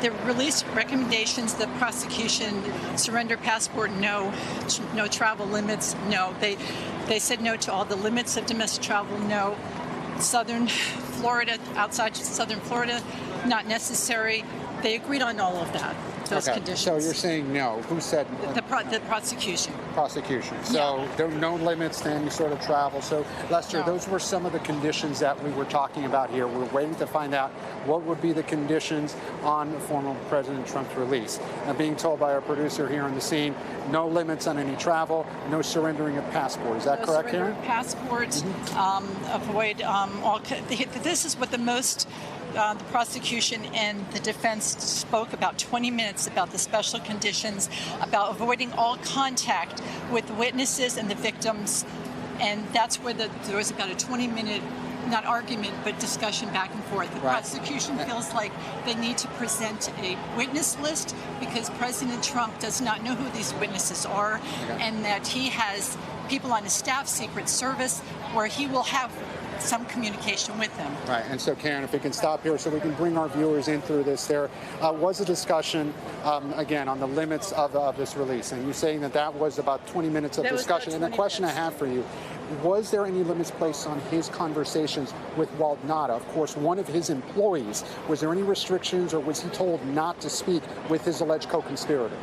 The release recommendations, the prosecution, surrender passport, no travel limits, no. They said no to all the limits of domestic travel, no. Southern Florida, outside Southern Florida, not necessary. They agreed on all of that, those conditions. So you're saying no. Who said? The prosecution. Prosecution. So there are no limits to any sort of travel. So, Lester, those were some of the conditions that we were talking about here. We're waiting to find out what would be the conditions on former President Trump's release. Now, being told by our producer here on the scene, no limits on any travel, no surrendering of passport. Is that correct, Karen? Passports, avoid all. This is what the prosecution and the defense spoke about 20 minutes about the special conditions, about avoiding all contact with witnesses and the victims. And that's where there was about a 20-minute, not argument, but discussion back and forth. The prosecution feels like they need to present a witness list because President Trump does not know who these witnesses are, and that he has people on his staff, Secret Service, where he will have some communication with them. Right, and so Karen, if we can stop here so we can bring our viewers in through this, there was a discussion, again, on the limits of this release, and you're saying that was about 20 minutes of discussion. And the question I have for you, was there any limits placed on his conversations with Walt Nauta, of course, one of his employees? Was there any restrictions, or was he told not to speak with his alleged co-conspirator?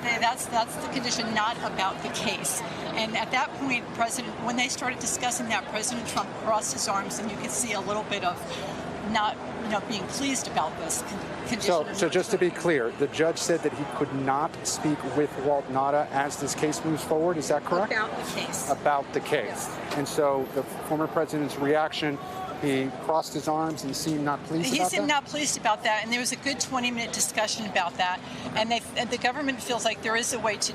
That's the condition, not about the case. And at that point, when they started discussing that, President Trump crossed his arms, and you could see a little bit of not being pleased about this condition. So just to be clear, the judge said that he could not speak with Walt Nauta as this case moves forward. Is that correct? About the case. About the case. Yes. And so the former president's reaction, he crossed his arms and seemed not pleased about that? He seemed not pleased about that, and there was a good 20-minute discussion about that. And the government feels like there is a way to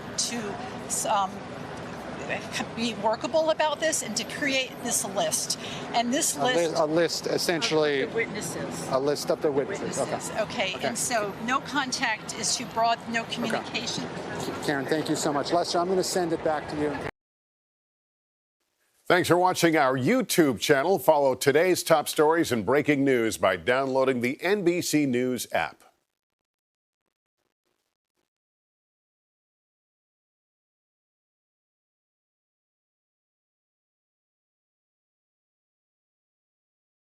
be workable about this and to create this list. And this list... A list, essentially... Of the witnesses. A list of the witnesses. Okay. And so no contact is too broad, no communication. Okay. Karen, thank you so much. Lester, I'm going to send it back to you. Thanks for watching our YouTube channel. Follow today's top stories and breaking news by downloading the NBC News app.